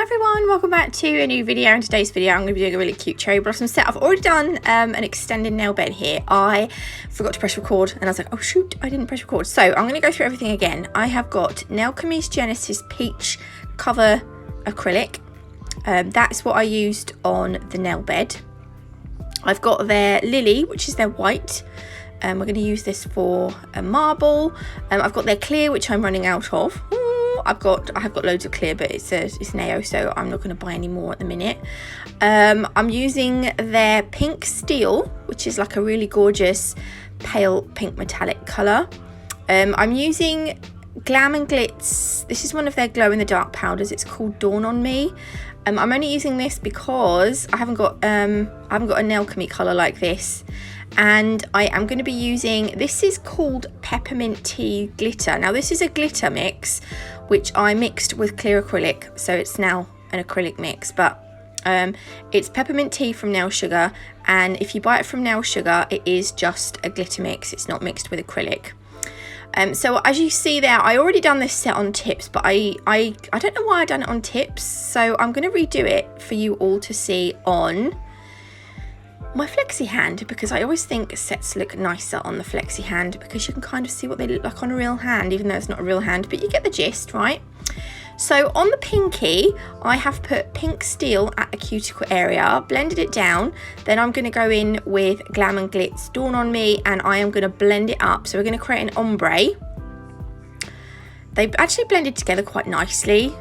everyone, welcome back to a new video. In today's video I'm going to be doing a really cute cherry blossom set. I've already done an extended nail bed here. I forgot to press record and I was like, oh shoot, I didn't press record. So I'm going to go through everything again. I have got Nailchemy's Genesis Peach Cover Acrylic. That's what I used on the nail bed. I've got their Lily, which is their white. We're going to use this for a marble. I've got their clear, which I'm running out of. I have got loads of clear, but it's Nao, so I'm not going to buy any more at the minute. I'm using their pink steel, which is like a really gorgeous pale pink metallic colour. I'm using Glam and Glitz. This is one of their glow in the dark powders. It's called Dawn on Me. I'm only using this because I haven't got a Nailchemy colour like this. And I am going to be using, this is called Peppermint Tea Glitter. Now this is a glitter mix which I mixed with clear acrylic, so it's now an acrylic mix, but it's peppermint tea from Nail Sugar, and if you buy it from Nail Sugar it is just a glitter mix, it's not mixed with acrylic. So as you see there, I already done this set on tips, but I don't know why I done it on tips, so I'm going to redo it for you all to see on my flexi hand, because I always think sets look nicer on the flexi hand because you can kind of see what they look like on a real hand, even though it's not a real hand, but you get the gist, right? So on the pinky, I have put pink steel at the cuticle area, blended it down, then I'm going to go in with Glam and Glitz Dawn on Me, and I am going to blend it up. So we're going to create an ombre. They've actually blended together quite nicely.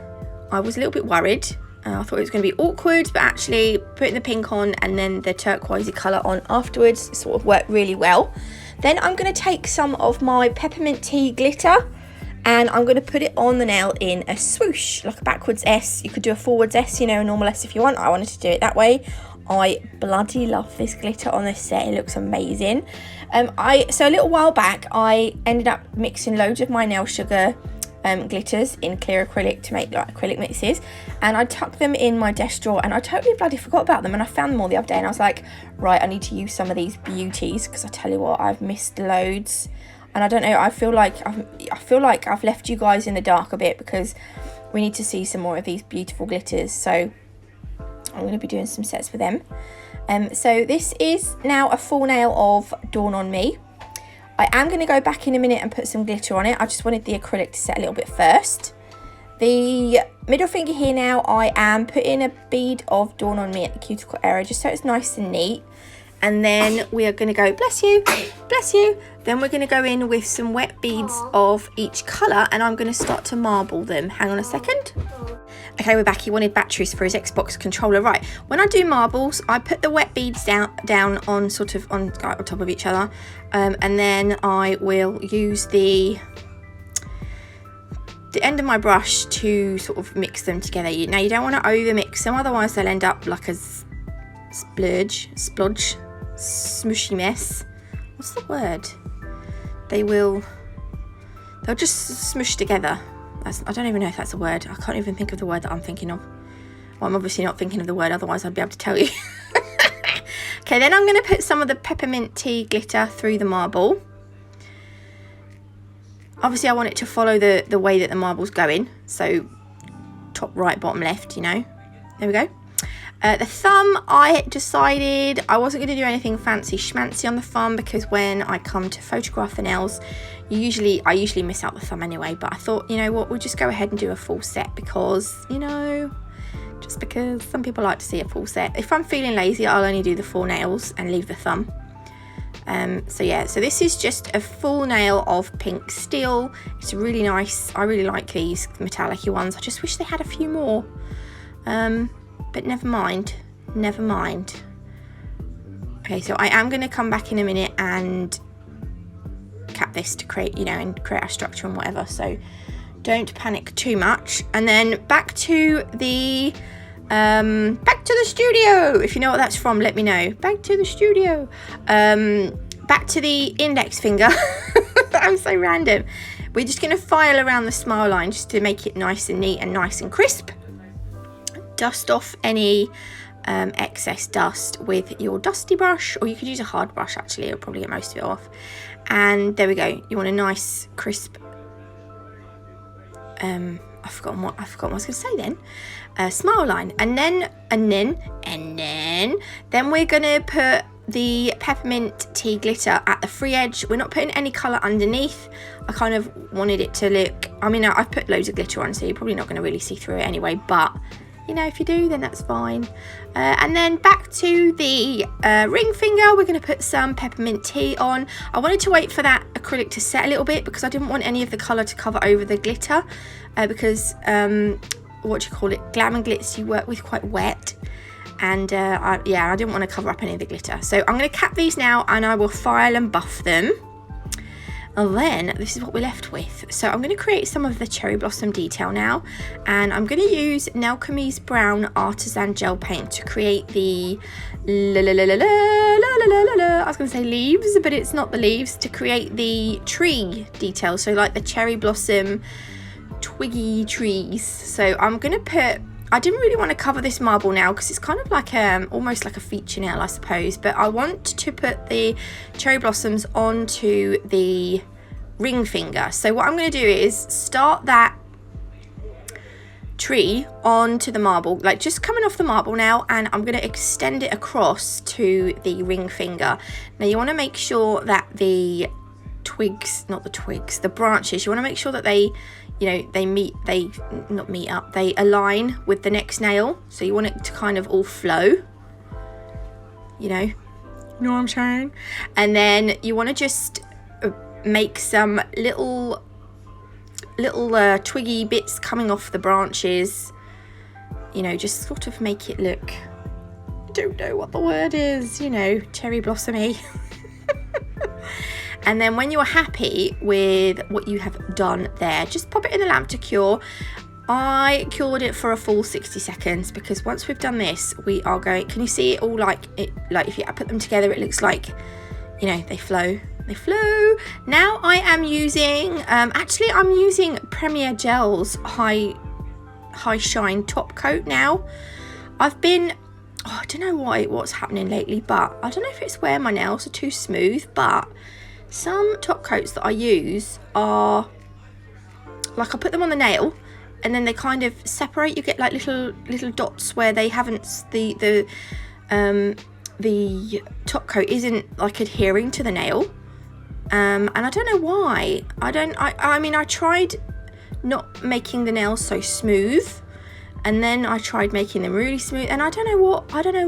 I was a little bit worried. I thought it was going to be awkward, but actually putting the pink on and then the turquoisey colour on afterwards sort of worked really well. Then I'm going to take some of my Peppermint Tea Glitter and I'm going to put it on the nail in a swoosh, like a backwards S. You could do a forwards S, you know, a normal S if you want. I wanted to do it that way. I bloody love this glitter on this set. It looks amazing. So a little while back, I ended up mixing loads of my Nail Sugar glitters in clear acrylic to make like acrylic mixes, and I tucked them in my desk drawer and I totally bloody forgot about them, and I found them all the other day and I was like, right, I need to use some of these beauties, because I tell you what, I've missed loads, and I don't know, I feel like I've left you guys in the dark a bit, because we need to see some more of these beautiful glitters. So I'm going to be doing some sets with them. So this is now a full nail of Dawn on Me. I am going to go back in a minute and put some glitter on it. I just wanted the acrylic to set a little bit first. The middle finger here now, I am putting a bead of Dawn on Me at the cuticle area, just so it's nice and neat. And then we are going to go, bless you, bless you. Then we're going to go in with some wet beads of each colour, and I'm going to start to marble them. Hang on a second. Okay, we're back. He wanted batteries for his Xbox controller. Right, when I do marbles, I put the wet beads down on sort of on top of each other, and then I will use the end of my brush to sort of mix them together. Now you don't want to over mix them, otherwise they'll end up like a splodge, smushy mess. What's the word? They'll just smush together. I don't even know if that's a word. I can't even think of the word that I'm thinking of. Well, I'm obviously not thinking of the word, otherwise I'd be able to tell you. Okay, then I'm going to put some of the Peppermint Tea Glitter through the marble. Obviously I want it to follow the way that the marble's going. So top right, bottom left, you know. There we go. The thumb, I decided I wasn't going to do anything fancy schmancy on the thumb, because when I come to photograph the nails, I usually miss out the thumb anyway, but I thought, you know what, we'll just go ahead and do a full set, because, you know, just because some people like to see a full set. If I'm feeling lazy, I'll only do the 4 nails and leave the thumb. So yeah, so this is just a full nail of pink steel. It's really nice. I really like these metallic-y ones. I just wish they had a few more. But never mind. Okay, so I am going to come back in a minute and cap this to create, you know, and create our structure and whatever. So don't panic too much. And then back to the studio. If you know what that's from, let me know. Back to the studio. Back to the index finger. I'm so random. We're just going to file around the smile line just to make it nice and neat and nice and crisp. Dust off any excess dust with your dusty brush, or you could use a hard brush, actually it'll probably get most of it off. And there we go. You want a nice crisp I've forgotten what I was going to say then. Smile line, and then we're gonna put the peppermint tea glitter at the free edge. We're not putting any colour underneath. I kind of wanted it to look, I mean, I've put loads of glitter on, so you're probably not going to really see through it anyway, but you know, if you do, then that's fine. And then back to the ring finger, we're going to put some peppermint tea on. I wanted to wait for that acrylic to set a little bit because I didn't want any of the colour to cover over the glitter, because what do you call it, Glam and Glitz you work with quite wet, and I didn't want to cover up any of the glitter. So I'm going to cap these now, and I will file and buff them. And then this is what we're left with. So I'm going to create some of the cherry blossom detail now, and I'm going to use Nelkeme's Brown Artisan Gel Paint to create the I was going to say leaves, but it's not the leaves, to create the tree detail, so like the cherry blossom twiggy trees. So I'm going to put, I didn't really want to cover this marble now because it's kind of like almost like a feature nail, I suppose, but I want to put the cherry blossoms onto the ring finger. So what I'm going to do is start that tree onto the marble, like just coming off the marble now, and I'm going to extend it across to the ring finger. Now you want to make sure that the twigs, not the twigs, the branches, you want to make sure that they, you know, they align with the next nail. So you want it to kind of all flow, you know what I'm saying? And then you want to just make some little twiggy bits coming off the branches, you know, just sort of make it look, I don't know what the word is, you know, cherry blossomy. And then when you're happy with what you have done there, just pop it in the lamp to cure. I cured it for a full 60 seconds because once we've done this, we are going, can you see it all, like it, like if you put them together, it looks like, you know, they flow. Now I am using, actually I'm using Premier Gel's High Shine Top Coat now. I've been, I don't know what's happening lately, but I don't know if it's where my nails are too smooth, but some top coats that I use are like, I put them on the nail and then they kind of separate. You get like little dots where they haven't, the top coat isn't like adhering to the nail, and I don't know why. I mean I tried not making the nails so smooth, and then I tried making them really smooth, and I don't know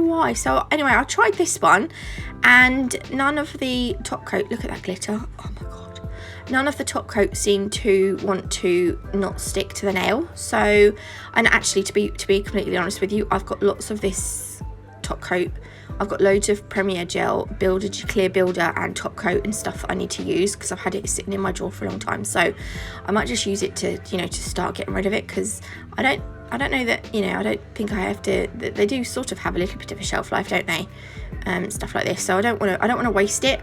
why. So anyway, I tried this one, and none of the top coat, look at that glitter, oh my god, none of the top coat seemed to want to not stick to the nail. So, and actually to be completely honest with you, I've got lots of this top coat. I've got loads of Premier Gel Builder, Clear Builder and Top Coat and stuff that I need to use because I've had it sitting in my drawer for a long time. So I might just use it to, you know, to start getting rid of it, because I don't know that, you know, I don't think I have to, they do sort of have a little bit of a shelf life, don't they? Stuff like this. So I don't want to waste it,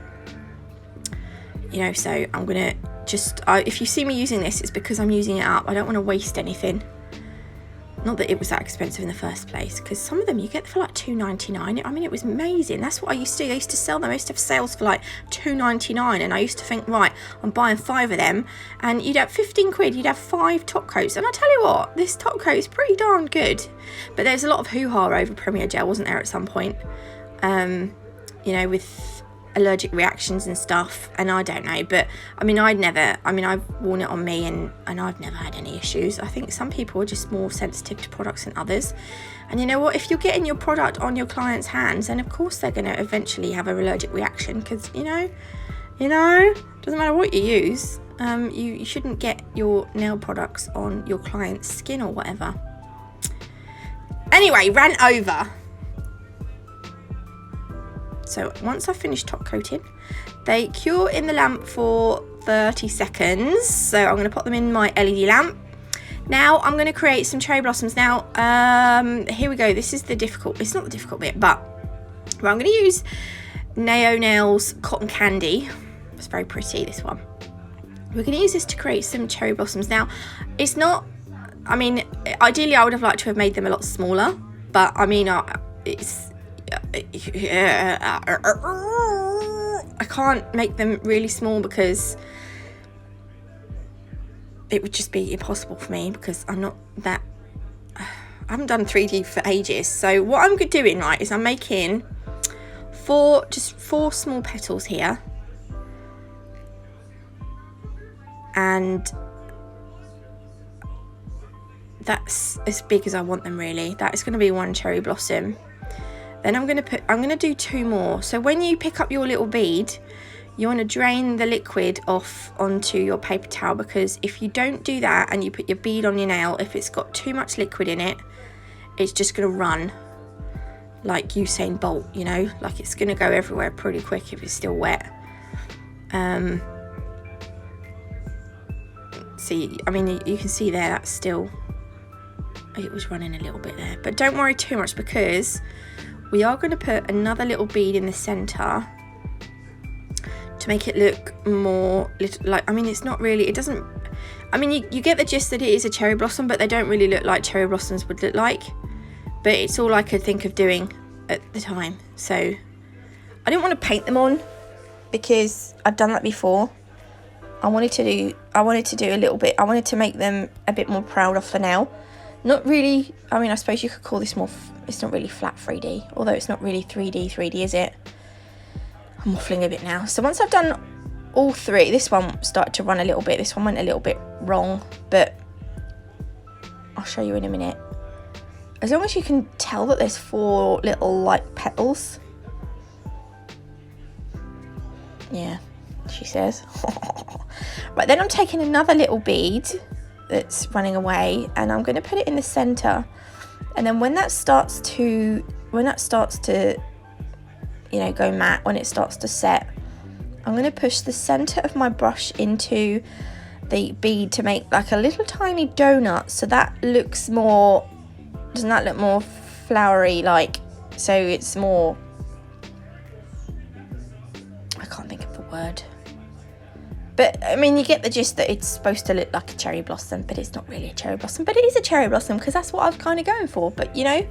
you know, so I'm going to just, if you see me using this, it's because I'm using it up. I don't want to waste anything. Not that it was that expensive in the first place, because some of them you get for like $2.99. I mean, it was amazing. That's what I used to do. They used to sell them. I used to have sales for like $2.99, and I used to think, right, I'm buying 5 of them, and you'd have 15 quid. You'd have 5 top coats, and I tell you what, this top coat is pretty darn good. But there's a lot of hoo-ha over Premier Gel, wasn't there, at some point? You know, with allergic reactions and stuff, and I don't know, but I mean, I've worn it on me and I've never had any issues. I think some people are just more sensitive to products than others, and you know what, if you're getting your product on your client's hands, then of course they're going to eventually have an allergic reaction, because you know doesn't matter what you use, you shouldn't get your nail products on your client's skin or whatever. Anyway, rant over. So once I've finished top coating, they cure in the lamp for 30 seconds. So I'm going to put them in my LED lamp. Now I'm going to create some cherry blossoms. Now, here we go. This is the difficult, it's not the difficult bit, but I'm going to use Nao Nails Cotton Candy. It's very pretty, this one. We're going to use this to create some cherry blossoms. Now, it's not, I mean, ideally I would have liked to have made them a lot smaller, but I mean, it's, I can't make them really small because it would just be impossible for me because I'm not that, I haven't done 3D for ages. So what I'm doing, right, is I'm making just four small petals here, and that's as big as I want them really. That is going to be one cherry blossom. Then I'm going to do 2 more. So when you pick up your little bead, you want to drain the liquid off onto your paper towel, because if you don't do that and you put your bead on your nail, if it's got too much liquid in it, it's just going to run like Usain Bolt, you know, like it's going to go everywhere pretty quick if it's still wet. See, I mean, you can see there, that's still, it was running a little bit there, but don't worry too much, because we are going to put another little bead in the center to make it look more like, I mean, it's not really, it doesn't, I mean, you get the gist that it is a cherry blossom, but they don't really look like cherry blossoms would look like. But it's all I could think of doing at the time. So I didn't want to paint them on because I've done that before. I wanted to do a little bit, I wanted to make them a bit more proud off the nail. Not really, I mean, I suppose you could call this more, it's not really flat 3D, although it's not really 3D, is it? I'm waffling a bit now. So once I've done all 3, this one started to run a little bit, this one went a little bit wrong, but I'll show you in a minute. As long as you can tell that there's 4 little like petals. Yeah, she says. Right, then I'm taking another little bead that's running away, and I'm going to put it in the center. And then when that starts to you know, go matte, when it starts to set, I'm going to push the center of my brush into the bead to make like a little tiny donut, so that looks more, doesn't that look more flowery, like, so it's more, I can't think of the word, but I mean, you get the gist that it's supposed to look like a cherry blossom, but it's not really a cherry blossom, but it is a cherry blossom because that's what I was kind of going for, but you know.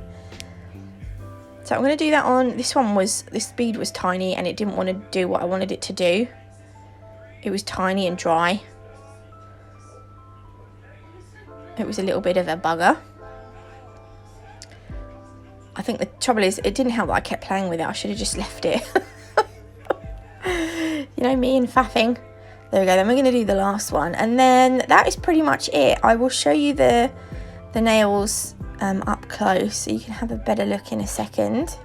So I'm going to do that on, this bead was tiny and it didn't want to do what I wanted it to do. It was tiny and dry. It was a little bit of a bugger. I think the trouble is, it didn't help that I kept playing with it. I should have just left it. You know, me and faffing. There we go, then we're going to do the last one. And then that is pretty much it. I will show you the nails up close so you can have a better look in a second.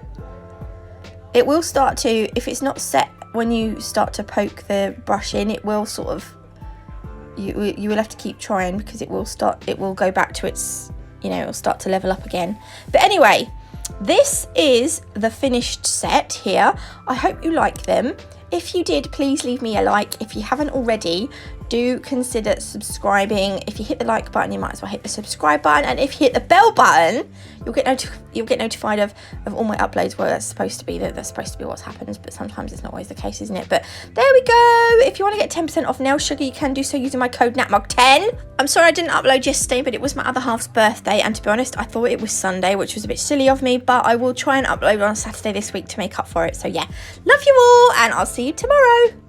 It will start to, if it's not set when you start to poke the brush in, it will sort of, you will have to keep trying, because it will go back to its, you know, it'll start to level up again. But anyway, this is the finished set here. I hope you like them. If you did, please leave me a like. If you haven't already, do consider subscribing. If you hit the like button, you might as well hit the subscribe button, and if you hit the bell button, you'll get notified of all my uploads. Well, that's supposed to be what happens, but sometimes it's not always the case, isn't it? But there we go. If you want to get 10% off nail sugar, you can do so using my code NATMUG10. I'm sorry I didn't upload yesterday, but it was my other half's birthday, and to be honest, I thought it was Sunday, which was a bit silly of me, but I will try and upload on Saturday this week to make up for it. So yeah, love you all, and I'll see you tomorrow.